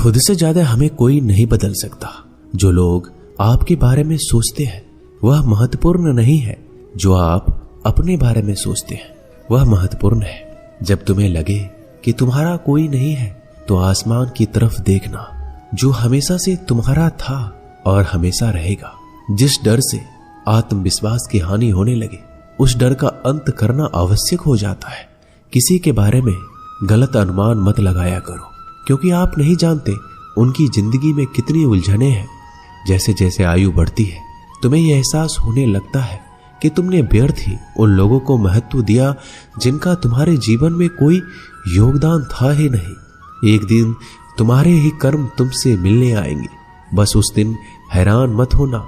खुद से ज्यादा हमें कोई नहीं बदल सकता। जो लोग आपके बारे में सोचते हैं वह महत्वपूर्ण नहीं है, जो आप अपने बारे में सोचते हैं वह महत्वपूर्ण है। जब तुम्हें लगे कि तुम्हारा कोई नहीं है तो आसमान की तरफ देखना, जो हमेशा से तुम्हारा था और हमेशा रहेगा। जिस डर से आत्मविश्वास की हानि होने लगे उस डर का अंत करना आवश्यक हो जाता है। किसी के बारे में गलत अनुमान मत लगाया करो, क्योंकि आप नहीं जानते उनकी जिंदगी में कितनी उलझनें हैं। जैसे जैसे आयु बढ़ती है तुम्हें यह एहसास होने लगता है कि तुमने व्यर्थ ही उन लोगों को महत्व दिया जिनका तुम्हारे जीवन में कोई योगदान था ही नहीं। एक दिन तुम्हारे ही कर्म तुमसे मिलने आएंगे, बस उस दिन हैरान मत होना।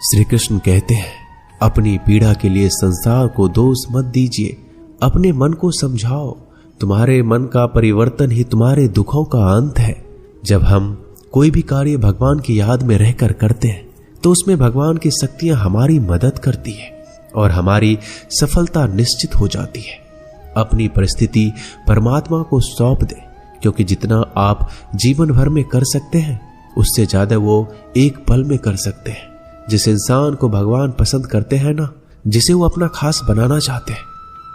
श्री कृष्ण कहते हैं, अपनी पीड़ा के लिए संसार को दोष मत दीजिए, अपने मन को समझाओ। तुम्हारे मन का परिवर्तन ही तुम्हारे दुखों का अंत है। जब हम कोई भी कार्य भगवान की याद में रहकर करते हैं तो उसमें भगवान की शक्तियां हमारी मदद करती है और हमारी सफलता निश्चित हो जाती है। अपनी परिस्थिति परमात्मा को सौंप दे, क्योंकि जितना आप जीवन भर में कर सकते हैं उससे ज्यादा वो एक पल में कर सकते हैं। जिस इंसान को भगवान पसंद करते हैं ना, जिसे वो अपना खास बनाना चाहते हैं,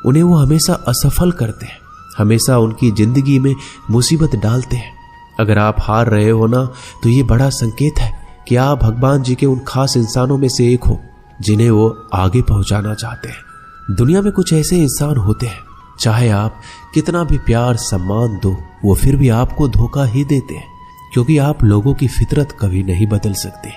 उन्हें वो हमेशा असफल करते हैं, हमेशा उनकी जिंदगी में मुसीबत डालते हैं। अगर आप हार रहे हो ना, तो ये बड़ा संकेत है कि आप भगवान जी के उन खास इंसानों में से एक हो जिन्हें वो आगे पहुंचाना चाहते हैं। दुनिया में कुछ ऐसे इंसान होते हैं, चाहे आप कितना भी प्यार सम्मान दो वो फिर भी आपको धोखा ही देते हैं, क्योंकि आप लोगों की फितरत कभी नहीं बदल सकते।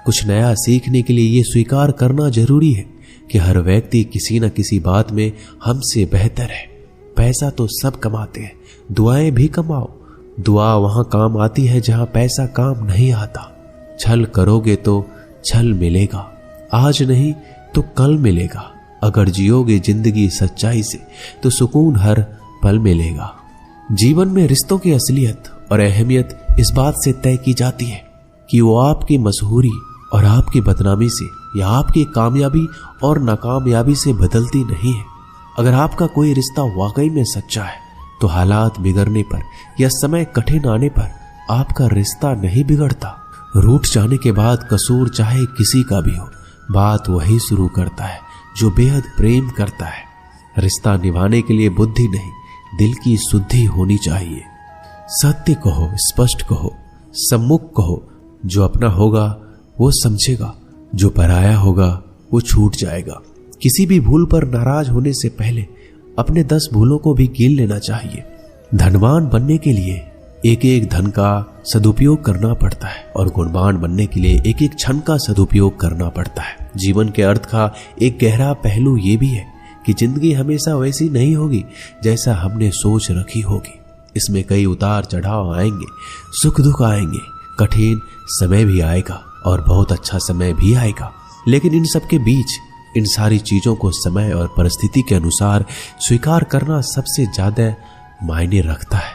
कुछ नया सीखने के लिए ये स्वीकार करना जरूरी है कि हर व्यक्ति किसी न किसी बात में हमसे बेहतर है। पैसा तो सब कमाते हैं, दुआएं भी कमाओ। दुआ वहां काम आती है जहां पैसा काम नहीं आता। छल करोगे तो छल मिलेगा, आज नहीं तो कल मिलेगा। अगर जियोगे जिंदगी सच्चाई से तो सुकून हर पल मिलेगा। जीवन में रिश्तों की असलियत और अहमियत इस बात से तय की जाती है कि वो आपकी मशहूरी और आपकी बदनामी से या आपकी कामयाबी और नाकामयाबी से बदलती नहीं है। अगर आपका कोई रिश्ता वाकई में सच्चा है तो हालात बिगड़ने पर या समय कठिन आने पर आपका रिश्ता नहीं बिगड़ता। रूठ जाने के बाद कसूर चाहे किसी का भी हो, बात वही शुरू करता है जो बेहद प्रेम करता है। रिश्ता निभाने के लिए बुद्धि नहीं, दिल की शुद्धि होनी चाहिए। सत्य कहो, स्पष्ट कहो, सम्मुख कहो। जो अपना होगा वो समझेगा, जो पराया होगा वो छूट जाएगा। किसी भी भूल पर नाराज होने से पहले अपने 10 भूलों को भी गिन लेना चाहिए। धनवान बनने के लिए एक एक धन का सदुपयोग करना पड़ता है और गुणवान बनने के लिए एक एक क्षण का सदुपयोग करना पड़ता है। जीवन के अर्थ का एक गहरा पहलू ये भी है कि जिंदगी हमेशा वैसी नहीं होगी जैसा हमने सोच रखी होगी। इसमें कई उतार चढ़ाव आएंगे, सुख दुख आएंगे, कठिन समय भी आएगा और बहुत अच्छा समय भी आएगा। लेकिन इन सब के बीच इन सारी चीजों को समय और परिस्थिति के अनुसार स्वीकार करना सबसे ज्यादा मायने रखता है।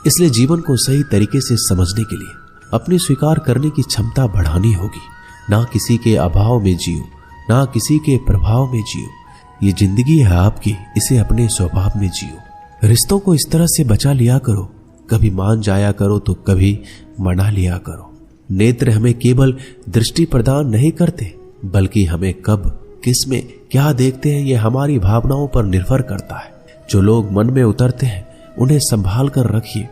इसलिए जीवन को सही तरीके से समझने के लिए अपनी स्वीकार करने की क्षमता बढ़ानी होगी। ना किसी के अभाव में जियो, ना किसी के प्रभाव में जियो। ये जिंदगी है आपकी, इसे अपने स्वभाव में जियो। रिश्तों को इस तरह से बचा लिया करो, कभी मान जाया करो तो कभी मना लिया करो। नेत्र हमें केवल दृष्टि प्रदान नहीं करते, बल्कि हमें कब किस में क्या देखते हैं ये हमारी भावनाओं पर निर्भर करता है। जो लोग मन में उतरते हैं उन्हें संभाल कर रखिए,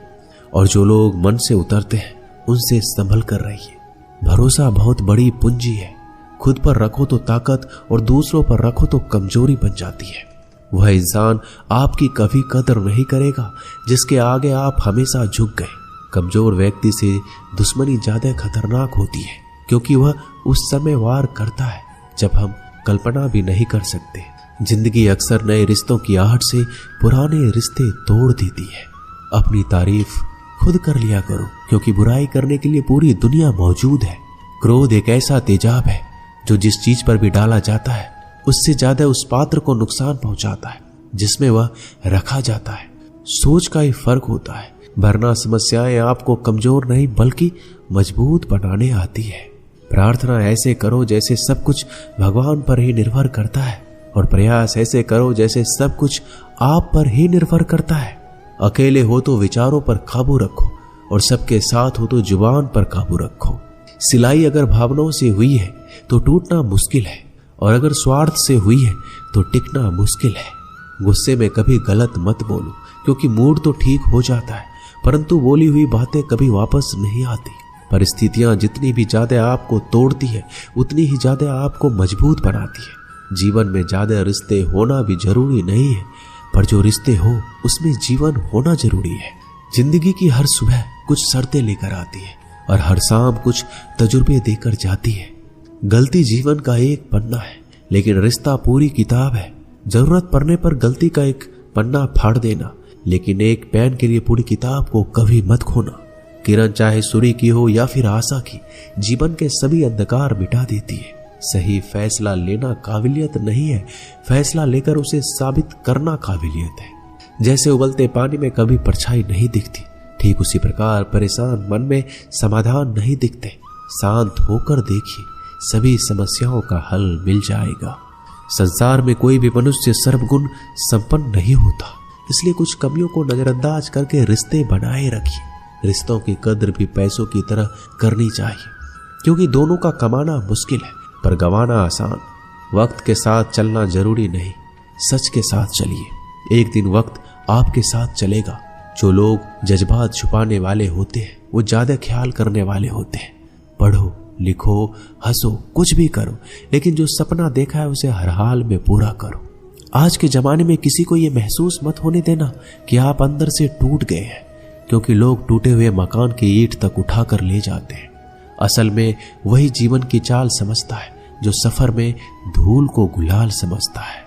और जो लोग मन से उतरते हैं उनसे संभल कर रहिए। भरोसा बहुत बड़ी पूंजी है। खुद पर रखो तो ताकत और दूसरों पर रखो तो कमजोरी बन जाती है। वह इंसान आपकी कभी कदर नहीं करेगा जिसके आगे आप हमेशा झुक गए। कमजोर व्यक्ति से दुश्मनी ज्यादा खतरनाक होती है, क्योंकि वह उस समय वार करता है जब हम कल्पना भी नहीं कर सकते। जिंदगी अक्सर नए रिश्तों की आहट से पुराने रिश्ते तोड़ देती है। अपनी तारीफ खुद कर लिया करो, क्योंकि बुराई करने के लिए पूरी दुनिया मौजूद है। क्रोध एक ऐसा तेजाब है जो जिस चीज पर भी डाला जाता है उससे ज्यादा उस पात्र को नुकसान पहुंचाता है जिसमें वह रखा जाता है। सोच का ही फर्क होता है, वरना समस्याएं आपको कमजोर नहीं बल्कि मजबूत बनाने आती है। प्रार्थना ऐसे करो जैसे सब कुछ भगवान पर ही निर्भर करता है, और प्रयास ऐसे करो जैसे सब कुछ आप पर ही निर्भर करता है। अकेले हो तो विचारों पर काबू रखो, और सबके साथ हो तो जुबान पर काबू रखो। सिलाई अगर भावनाओं से हुई है तो टूटना मुश्किल है, और अगर स्वार्थ से हुई है तो टिकना मुश्किल है। गुस्से में कभी गलत मत बोलो, क्योंकि मूड तो ठीक हो जाता है, परंतु बोली हुई बातें कभी वापस नहीं आती। परिस्थितियां जितनी भी ज्यादा आपको तोड़ती है, उतनी ही ज्यादा आपको मजबूत बनाती है। जीवन में ज्यादा रिश्ते होना भी जरूरी नहीं है, पर जो रिश्ते हो उसमें जीवन होना जरूरी है। जिंदगी की हर सुबह कुछ शर्तें लेकर आती है और हर शाम कुछ तजुर्बे देकर जाती है। गलती जीवन का एक पन्ना है, लेकिन रिश्ता पूरी किताब है। जरूरत पड़ने पर गलती का एक पन्ना फाड़ देना, लेकिन एक पेन के लिए पूरी किताब को कभी मत खोना। किरण चाहे सूर्य की हो या फिर आशा की, जीवन के सभी अंधकार मिटा देती है। सही फैसला लेना काबिलियत नहीं है, फैसला लेकर उसे साबित करना काबिलियत है। जैसे उबलते पानी में कभी परछाई नहीं दिखती, ठीक उसी प्रकार परेशान मन में समाधान नहीं दिखते। शांत होकर देखिए, सभी समस्याओं का हल मिल जाएगा। संसार में कोई भी मनुष्य सर्वगुण संपन्न नहीं होता, इसलिए कुछ कमियों को नजरअंदाज करके रिश्ते बनाए रखिए। रिश्तों की कद्र भी पैसों की तरह करनी चाहिए, क्योंकि दोनों का कमाना मुश्किल है पर गंवाना आसान। वक्त के साथ चलना जरूरी नहीं, सच के साथ चलिए। एक दिन वक्त आपके साथ चलेगा। जो लोग जज्बात छुपाने वाले होते हैं वो ज्यादा ख्याल करने वाले होते हैं। पढ़ो, लिखो, हंसो, कुछ भी करो, लेकिन जो सपना देखा है उसे हर हाल में पूरा करो। आज के जमाने में किसी को ये महसूस मत होने देना कि आप अंदर से टूट गए हैं, क्योंकि लोग टूटे हुए मकान की ईंट तक उठाकर ले जाते हैं। असल में वही जीवन की चाल समझता है जो सफर में धूल को गुलाल समझता है।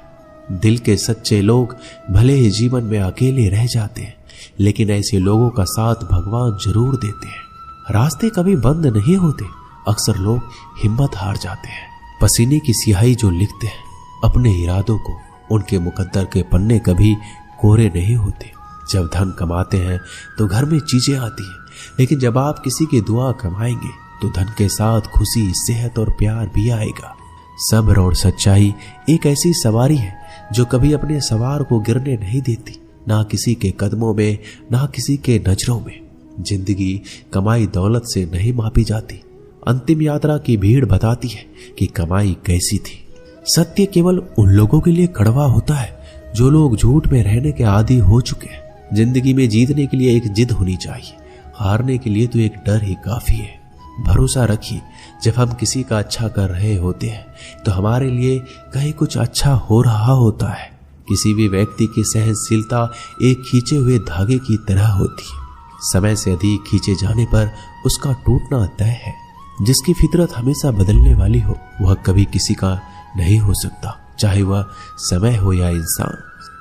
दिल के सच्चे लोग भले ही जीवन में अकेले रह जाते हैं, लेकिन ऐसे लोगों का साथ भगवान जरूर देते हैं। रास्ते कभी बंद नहीं होते, अक्सर लोग हिम्मत हार जाते हैं। पसीने की स्याही जो लिखते हैं अपने इरादों को, उनके मुकद्दर के पन्ने कभी कोरे नहीं होते। जब धन कमाते हैं तो घर में चीजें आती हैं, लेकिन जब आप किसी की दुआ कमाएंगे तो धन के साथ खुशी, सेहत और प्यार भी आएगा। सब्र और सच्चाई एक ऐसी सवारी है जो कभी अपने सवार को गिरने नहीं देती, ना किसी के कदमों में, ना किसी के नजरों में। जिंदगी कमाई दौलत से नहीं मापी जाती। अंतिम यात्रा की भीड़ बताती है कि कमाई कैसी थी। सत्य केवल उन लोगों के लिए कड़वा होता है जो लोग झूठ में रहने के आदी हो चुके हैं। जिंदगी में जीतने के लिए एक जिद होनी चाहिए, हारने के लिए तो एक डर ही काफी है। भरोसा रखिए, जब हम किसी का अच्छा कर रहे होते हैं तो हमारे लिए कहीं कुछ अच्छा हो रहा होता है। किसी भी व्यक्ति की सहनशीलता एक खींचे हुए धागे की तरह होती है। समय से अधिक खींचे जाने पर उसका टूटना तय है। जिसकी फितरत हमेशा बदलने वाली हो वह कभी किसी का नहीं हो सकता, चाहे वह समय हो या इंसान।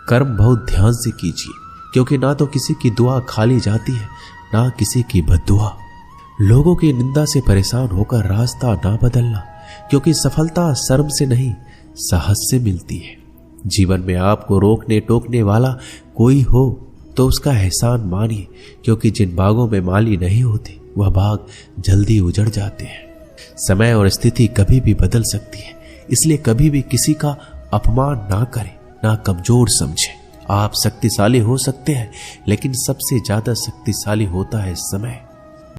कर्म बहुत ध्यान से कीजिए, क्योंकि ना तो किसी की दुआ खाली जाती है, ना किसी की बद्दुआ। लोगों की निंदा से परेशान होकर रास्ता ना बदलना, क्योंकि सफलता शर्म से नहीं साहस से मिलती है। जीवन में आपको रोकने टोकने वाला कोई हो तो उसका एहसान मानिए, क्योंकि जिन बागों में माली नहीं होते वह बाग जल्दी उजड़ जाते हैं। समय और स्थिति कभी भी बदल सकती है, इसलिए कभी भी किसी का अपमान ना करें, ना कमजोर समझें। आप शक्तिशाली हो सकते हैं, लेकिन सबसे ज्यादा शक्तिशाली होता है समय।